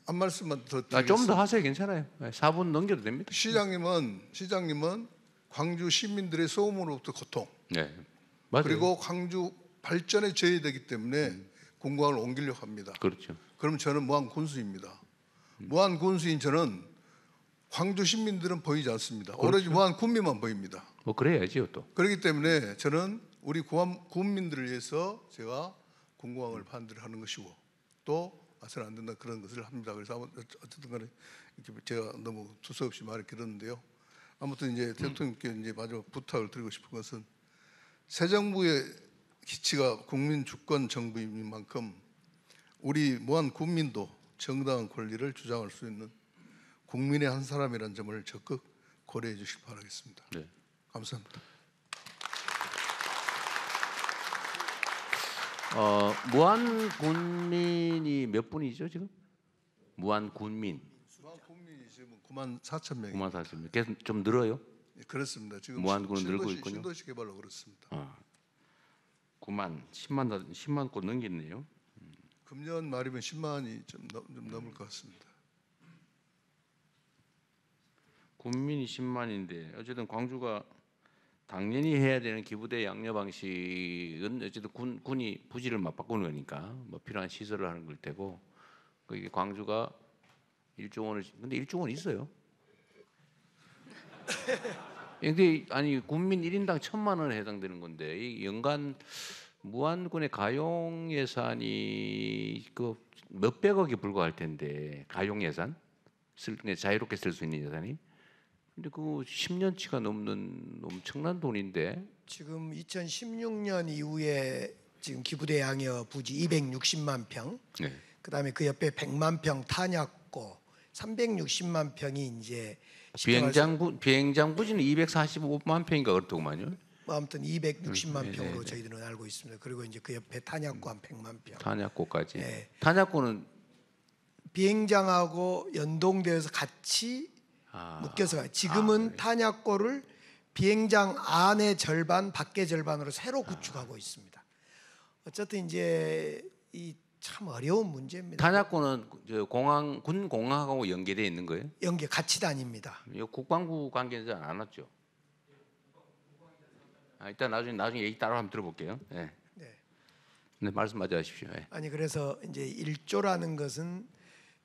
한 말씀만 더 좀 더 드리겠습니다. 하세요. 괜찮아요. 4분 넘겨도 됩니다. 시장님은 광주 시민들의 소음으로부터 고통, 네, 맞아요. 그리고 광주 발전에 저해되기 때문에 공공항을 옮기려고 합니다. 그렇죠. 그럼 저는 무한 군수입니다. 무한 군수인 저는 광주 시민들은 보이지 않습니다. 그렇죠. 오로지 무한 군민만 보입니다. 뭐 그래야지요 또. 그렇기 때문에 저는 우리 국민들을 위해서 제가 공공항을 반대를 하는 것이고 또 아서는 안 된다 그런 것을 합니다. 그래서 어쨌든 간에 이렇게 제가 너무 두서없이 말을 길었는데요. 아무튼 이제 대통령께 이제 마지막 부탁을 드리고 싶은 것은 새 정부의 기치가 국민 주권 정부인 만큼 우리 무한 국민도 정당한 권리를 주장할 수 있는 국민의 한 사람이라는 점을 적극 고려해 주시기 바라겠습니다. 네. 감사합니다. 무한 군민이 몇 분이죠 지금? 무한 군민. 무한 국민이 지금 9만 4천 명. 9만 4천 명. 계속 좀 늘어요? 예, 그렇습니다. 지금 무한군은 늘고 있군요. 신도시 개발로 그렇습니다. 10만 곳 넘겼네요. 금년 말이면 10만이 좀 넘을 것 같습니다. 군민이 10만인데 어쨌든 광주가 당연히 해야 되는 기부대 양려 방식은 어쨌든 군이 부지를 맞바꾸는 거니까 뭐 필요한 시설을 하는 걸 테고 그게 광주가 1조 원을 근데 1조 원 있어요. 근데 아니 군민 1인당 1,000만 원에 해당되는 건데 이 연간 무안군의 가용 예산이 그 몇백억에 불과할 텐데 가용 예산 자유롭게 쓸 수 있는 예산이 근데 그 10년치가 넘는 엄청난 돈인데 지금 2016년 이후에 지금 기부대 양여 부지 260만 평, 네. 그다음에 그 옆에 100만 평 탄약고 360만 평이 이제 비행장 부지는 245만 평인가 그렇더구만요. 뭐 아무튼 260만 네, 평으로 네. 저희들은 알고 있습니다. 그리고 이제 그 옆에 탄약고 한 100만 평. 탄약고까지. 네. 탄약고는 비행장하고 연동되어서 같이 묶여서 가요. 지금은 탄약고를 비행장 안의 절반, 밖의 절반으로 새로 구축하고 있습니다. 어쨌든 이제 이 참 어려운 문제입니다. 탄약고는 저 군 공항하고 연계되어 있는 거예요? 연계 같이 다닙니다. 이 국방부 관계자 안 왔죠? 일단 나중에 얘기 따로 한번 들어볼게요. 네. 네, 말씀 마저 하십시오. 네. 아니 그래서 이제 1조라는 것은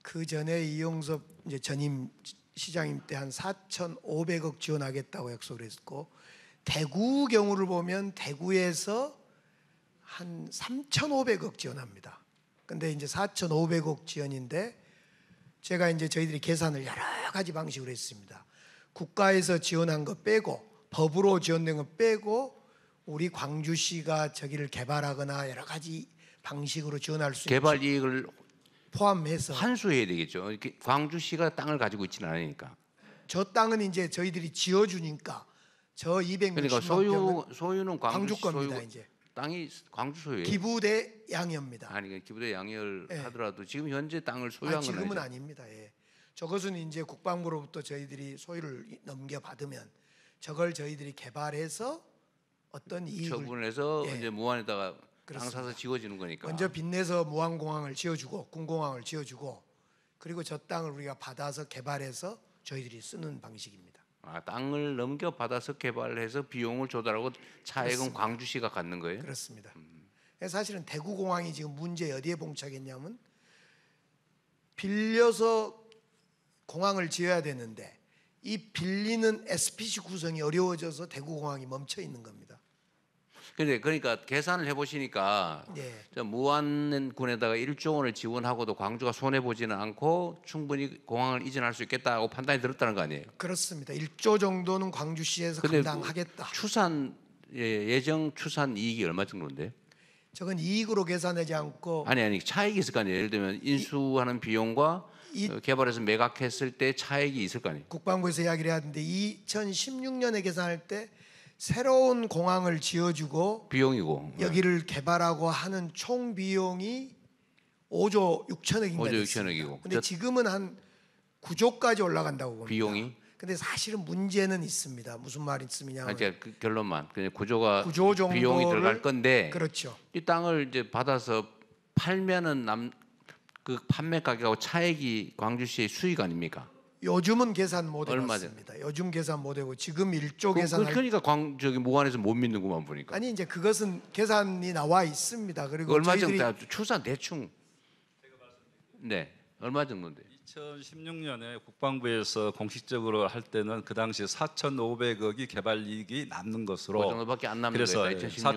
그 전에 이용섭 이제 전임 시장님 때 한 4,500억 지원하겠다고 약속을 했고 대구 경우를 보면 대구에서 한 3,500억 지원합니다. 근데 이제 4,500억 지원인데 제가 이제 저희들이 계산을 여러 가지 방식으로 했습니다. 국가에서 지원한 거 빼고 법으로 지원된 거 빼고 우리 광주시가 저기를 개발하거나 여러 가지 방식으로 지원할 수 있는 개발 이익을 포함해서 환수해야 되겠죠. 이렇게 광주시가 땅을 가지고 있지는 않으니까. 저 땅은 이제 저희들이 지어주니까 저 260만 그러니까 평은 소유는 광주 겁니다. 소유, 이제 땅이 광주 소유예요. 기부대 양여입니다. 아니 기부대 양열 예. 하더라도 지금 현재 땅을 소유한 건 지금은 아니죠. 아닙니다. 예. 저것은 이제 국방부로부터 저희들이 소유를 넘겨받으면 저걸 저희들이 개발해서 어떤 이익을 처분을 해서 예. 이제 무안에다가 땅 그렇습니다. 사서 지어지는 거니까. 먼저 빚내서 무안공항을 지어주고 군공항을 지어주고 그리고 저 땅을 우리가 받아서 개발해서 저희들이 쓰는 방식입니다. 땅을 넘겨받아서 개발해서 비용을 조달하고 차액은 그렇습니다. 광주시가 갖는 거예요? 그렇습니다. 사실은 대구공항이 지금 문제 어디에 봉착했냐면 빌려서 공항을 지어야 되는데 이 빌리는 SPC 구성이 어려워져서 대구공항이 멈춰 있는 겁니다. 근데 그러니까 계산을 해보시니까 예. 무안군에다가 1조 원을 지원하고도 광주가 손해 보지는 않고 충분히 공항을 이전할 수 있겠다고 판단이 들었다는 거 아니에요? 그렇습니다. 1조 정도는 광주시에서 근데 감당하겠다. 예정 추산 이익이 얼마 정도인데? 저건 이익으로 계산하지 않고 아니 차익이 있을 거 아니에요. 예를 들면 인수하는 비용과 개발해서 매각했을 때 차익이 있을 거 아니에요. 국방부에서 이야기를 해야 하는데 2016년에 계산할 때 새로운 공항을 지어주고 비용이고 여기를 개발하고 하는 총 비용이 5조 6천억인가 5조 됐습니다. 6천억이고. 근데 지금은 한 9조까지 올라간다고 봅니다. 비용이? 근데 사실은 문제는 있습니다. 무슨 말씀이냐면 그러니까 그 결론만 그냥 구조가 9조 정도를 비용이 들어갈 건데 그렇죠. 이 땅을 이제 받아서 팔면은 그 판매 가격하고 차액이 광주시의 수익 아닙니까? 요즘은 계산 못 얼마죠? 해봤습니다. 요즘 계산 못 하고 지금 1조 그, 계산할 그러니까 저기 무안에서 못 믿는구만 보니까. 아니 이제 그것은 계산이 나와 있습니다. 그 그리고 얼마 정도 저희들이 추산 대충. 네, 얼마 정도인데? 2016년에 국방부에서 공식적으로 할 때는 그 당시 4,500억이 개발 이익이 남는 그 것으로 정도밖에 안 남는 그래서 거다. 2016년에.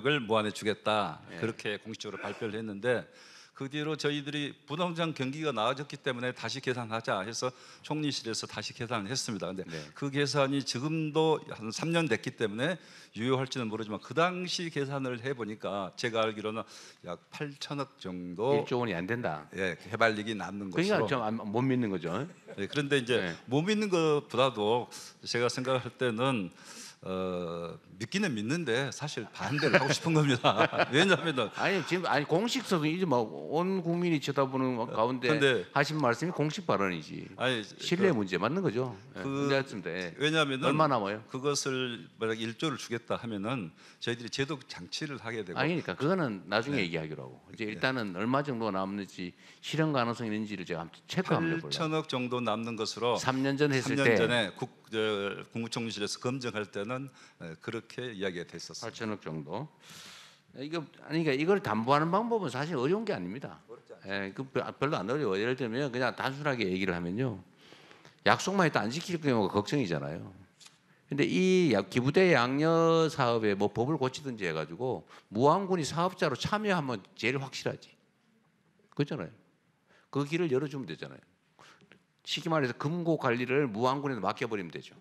4,500억을 무한에 주겠다 예. 그렇게 공식적으로 발표를 했는데 그 뒤로 저희들이 부동산 경기가 나아졌기 때문에 다시 계산하자 해서 총리실에서 다시 계산을 했습니다. 근데 네. 그 계산이 지금도 한 3년 됐기 때문에 유효할지는 모르지만 그 당시 계산을 해보니까 제가 알기로는 약 8천억 정도 1조 원이 안 된다. 예, 개발이익이 남는 것으로. 그러니까 못 믿는 거죠. 예, 그런데 이제 네. 못 믿는 것보다도 제가 생각할 때는 믿기는 믿는데 사실 반대를 하고 싶은 겁니다. 왜냐하면은 아니 지금 공식서도 이제 막 온 국민이 쳐다보는 가운데 근데- 하신 말씀이 공식 발언이지. 아니 신뢰 문제 맞는 거죠. 예, 그- 문제였습니다. 예. 왜냐하면은 얼마 남아요? 그것을 만약 1조를 주겠다 하면은 저희들이 제도 장치를 하게 되고 아니 그러니까 그거는 나중에 네. 얘기하기로 하고 이제 일단은 얼마 정도가 남는지 실현 가능성이 있는지를 제가 한번 체크 한번 해보려고. 8천억 정도 남는 것으로 3년 전 했을 3년 때 전에 국무총리실에서 검증할 때는 그렇게 이야기가 됐었어요. 8천억 정도. 이거 아니 그러니까 이걸 담보하는 방법은 사실 어려운 게 아닙니다. 예, 그 별로 안 어려워. 예를 들면 그냥 단순하게 얘기를 하면요, 약속만 해도 안 지킬 경우가 걱정이잖아요. 근데 이 기부대 양녀 사업에 뭐 법을 고치든지 해가지고 무안군이 사업자로 참여하면 제일 확실하지. 그렇잖아요. 그 길을 열어주면 되잖아요. 쉽게 말해서 금고 관리를 무안군에도 맡겨버리면 되죠.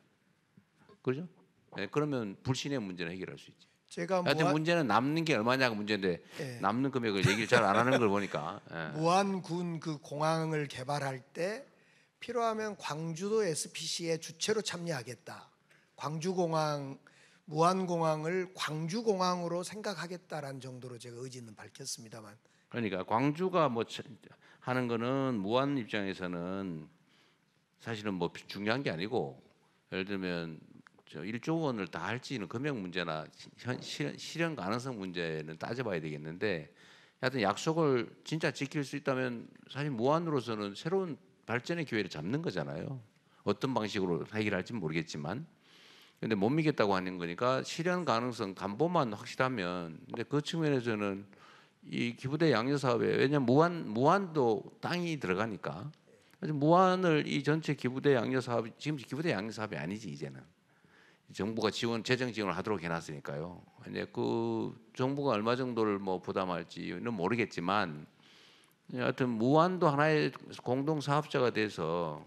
그렇죠? 예, 그러면 불신의 문제는 해결할 수 있지. 제가 하여튼 문제는 남는 게 얼마냐가 문제인데 예. 남는 금액을 얘기를 잘 안 하는 걸 보니까 예. 무안군 그 공항을 개발할 때 필요하면 광주도 SPC에 주체로 참여하겠다. 광주공항 무안공항을 광주공항으로 생각하겠다라는 정도로 제가 의지는 밝혔습니다만 그러니까 광주가 뭐 하는 거는 무안 입장에서는 사실은 뭐 중요한 게 아니고 예를 들면 저 1조 원을 다 할지는 금액 문제나 실현 가능성 문제는 따져봐야 되겠는데 하여튼 약속을 진짜 지킬 수 있다면 사실 무안으로서는 새로운 발전의 기회를 잡는 거잖아요. 어떤 방식으로 해결할지는 모르겠지만 근데 못 믿겠다고 하는 거니까 실현 가능성 담보만 확실하면 근데 그 측면에서는 이 기부대 양녀 사업에 왜냐면 무안도 땅이 들어가니까 무안을 이 전체 기부대 양녀 사업 지금 기부대 양녀 사업이 아니지 이제는 정부가 재정 지원을 하도록 해놨으니까요. 이제 그 정부가 얼마 정도를 뭐 부담할지는 모르겠지만 하여튼 무안도 하나의 공동 사업자가 돼서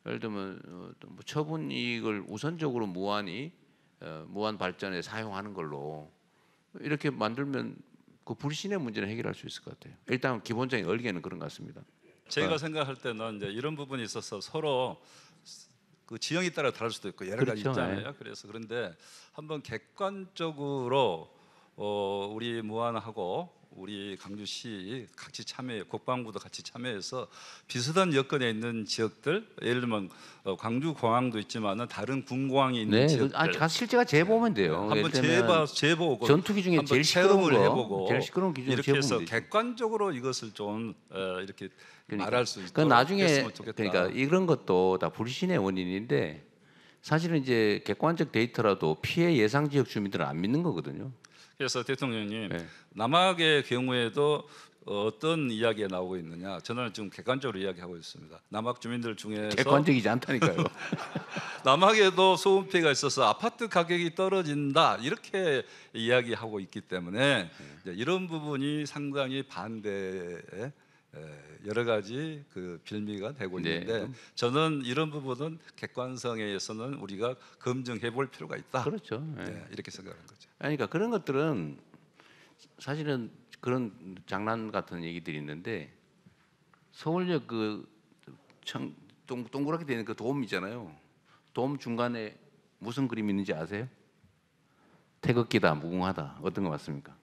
예를 들면 뭐 처분 이익을 우선적으로 무안 발전에 사용하는 걸로 이렇게 만들면 그 불신의 문제는 해결할 수 있을 것 같아요. 일단 기본적인 얼개는 그런 것 같습니다. 제가 생각할 때는 이제 이런 부분이 있어서 서로 그 지형에 따라 다를 수도 있고 여러 가지 그렇죠. 있잖아요. 그래서 그런데 한번 객관적으로 우리 무안하고 우리 광주시 같이 참여, 국방부도 같이 참여해서 비슷한 여건에 있는 지역들, 예를 들면 광주 공항도 있지만은 다른 군공항이 있는 네, 지역들 실제가 재보면 돼요. 한번 예를 들면 재보고 전투기 중에 한번 제일 시끄러운 체험을 거, 해보고 제일 시끄러운 기준을 이렇게 해서 재보면 되죠. 객관적으로 이것을 좀 이렇게 그러니까. 말할 수 있도록 그러니까 나중에 했으면 좋겠다. 그러니까 이런 것도 다 불신의 원인인데 사실은 이제 객관적 데이터라도 피해 예상 지역 주민들은 안 믿는 거거든요. 그래서 대통령님 네. 남학의 경우에도 어떤 이야기가 나오고 있느냐? 저는 지금 객관적으로 이야기하고 있습니다. 남학 주민들 중에서 객관적이지 않다니까요. 남학에도 소음 피해가 있어서 아파트 가격이 떨어진다 이렇게 이야기하고 있기 때문에 이제 이런 부분이 상당히 반대에 여러 가지 그 빌미가 되고 네. 있는데 저는 이런 부분은 객관성에 의해서는 우리가 검증해 볼 필요가 있다. 그렇죠. 네. 네, 이렇게 생각하는 거죠. 그러니까 그런 것들은 사실은 그런 장난 같은 얘기들이 있는데 서울역 그 동그랗게 되는 그 돔 있잖아요. 돔 중간에 무슨 그림이 있는지 아세요? 태극기다, 무궁화다. 어떤 거 맞습니까?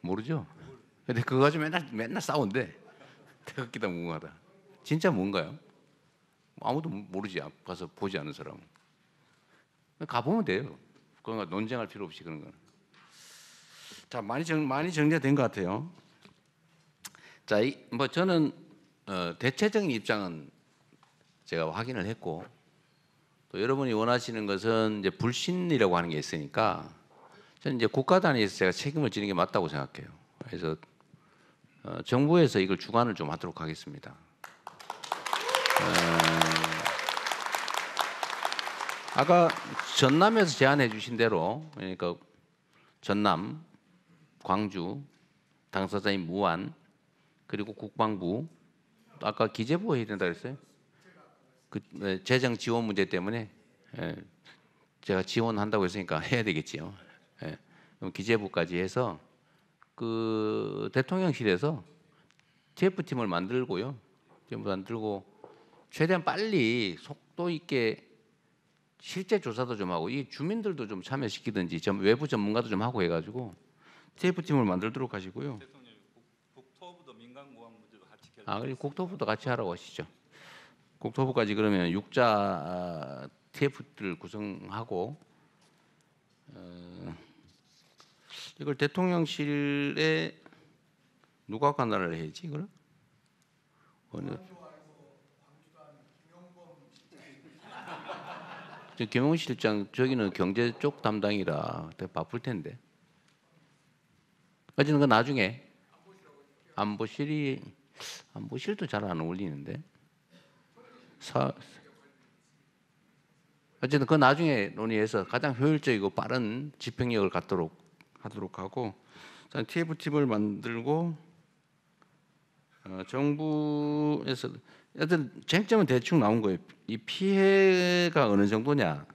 모르죠. 근데 그거 가지고 맨날 싸운대. 태극기다, 무궁화다. 진짜 뭔가요? 아무도 모르지. 가서 보지 않은 사람은. 가보면 돼요. 그건 논쟁할 필요 없이 그런 거는. 자, 많이 정리가 된 것 같아요. 자, 뭐 저는 대체적인 입장은 제가 확인을 했고 또 여러분이 원하시는 것은 이제 불신이라고 하는 게 있으니까 저는 이제 국가 단위에서 제가 책임을 지는 게 맞다고 생각해요. 그래서 정부에서 이걸 주관을 좀 하도록 하겠습니다. 아까 전남에서 제안해 주신 대로 그러니까 전남, 광주, 당사자인 무안 그리고 국방부 아까 기재부가 해야 된다 그랬어요. 재정 지원 문제 때문에 제가 지원한다고 했으니까 해야 되겠지요. 그럼 기재부까지 해서 그 대통령실에서 TF팀을 만들고요. 만들고 최대한 빨리 속도 있게 실제 조사도 좀 하고 이 주민들도 좀 참여시키든지 외부 전문가도 좀 하고 해가지고 TF팀을 만들도록 하시고요. 대통령 국토부도 민간무항 문제도 같이 그리고 국토부도 같이 하라고 하시죠. 국토부까지 그러면 6자 TF를 구성하고 이걸 대통령실에 누가 관할을 해야지 그럼? 김용건 실장 저기는 경제 쪽 담당이라 되게 바쁠 텐데. 어쨌든 그 나중에 안보실도 잘 안 어울리는데. 어쨌든 그 나중에 논의해서 가장 효율적이고 빠른 집행력을 갖도록 하도록 하고 TF팀을 만들고 정부에서 어떤 쟁점은 대충 나온 거예요. 이 피해가 어느 정도냐,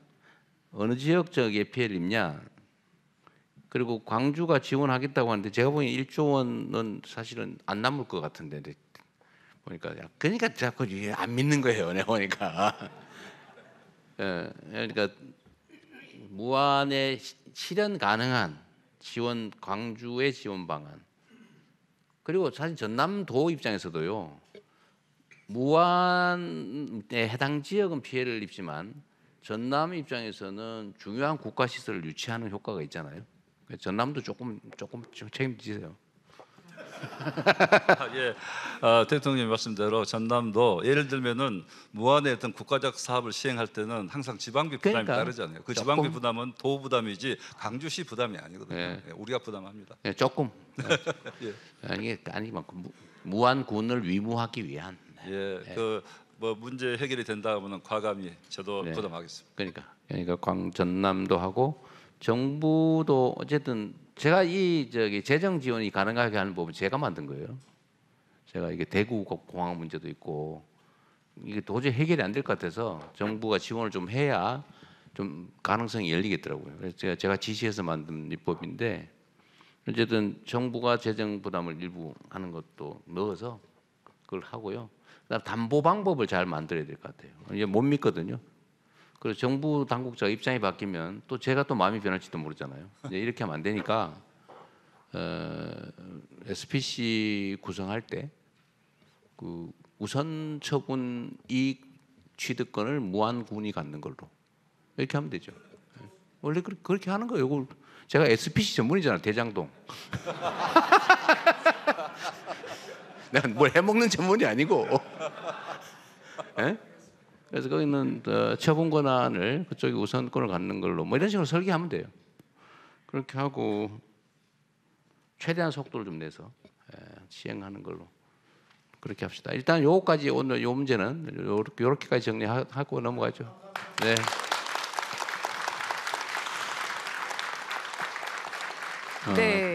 어느 지역 지역에 피해를 입냐, 그리고 광주가 지원하겠다고 하는데 제가 보기엔 1조 원은 사실은 안 남을 것 같은데 보니까 그러니까 자꾸 안 믿는 거예요. 내가 보니까 그러니까 무안에 실현 가능한 지원 광주의 지원 방안 그리고 사실 전남도 입장에서도요. 무안에 해당 지역은 피해를 입지만 전남 입장에서는 중요한 국가 시설을 유치하는 효과가 있잖아요. 전남도 조금 책임지세요. 예, 대통령님 말씀대로 전남도 예를 들면은 무안의 어떤 국가적 사업을 시행할 때는 항상 지방비 부담이 그러니까 따르잖아요. 그 지방비 부담은 도 부담이지 강주시 부담이 아니거든요. 예. 예, 우리가 부담합니다. 조금 예. 이게 아니면 무안군을 위무하기 위한 예, 그 뭐 문제 해결이 된다면은 과감히 저도 네. 부담하겠습니다. 그러니까 전남도 하고 정부도 어쨌든 제가 이 재정 지원이 가능하게 하는 법은 제가 만든 거예요. 제가 이게 대구 공항 문제도 있고 이게 도저히 해결이 안 될 것 같아서 정부가 지원을 좀 해야 좀 가능성이 열리겠더라고요. 그래서 제가 지시해서 만든 입법인데 어쨌든 정부가 재정 부담을 일부 하는 것도 넣어서 그걸 하고요. 그다음 담보 방법을 잘 만들어야 될 것 같아요. 이제 못 믿거든요. 그래서 정부 당국자 입장이 바뀌면 또 제가 또 마음이 변할지도 모르잖아요. 이제 이렇게 하면 안 되니까 SPC 구성할 때 그 우선 처분 이익 취득권을 무안군이 갖는 걸로 이렇게 하면 되죠. 원래 그렇게 하는 거예요. 이걸 제가 SPC 전문이잖아요. 대장동. 내가 뭘 해먹는 전문이 아니고. 예? 그래서 거기는 처분 권한을 그쪽이 우선권을 갖는 걸로 뭐 이런 식으로 설계하면 돼요. 그렇게 하고 최대한 속도를 좀 내서 시행하는 걸로 그렇게 합시다. 일단 요거까지 오늘 요 문제는 요렇게까지 정리하고 넘어가죠. 네. 네.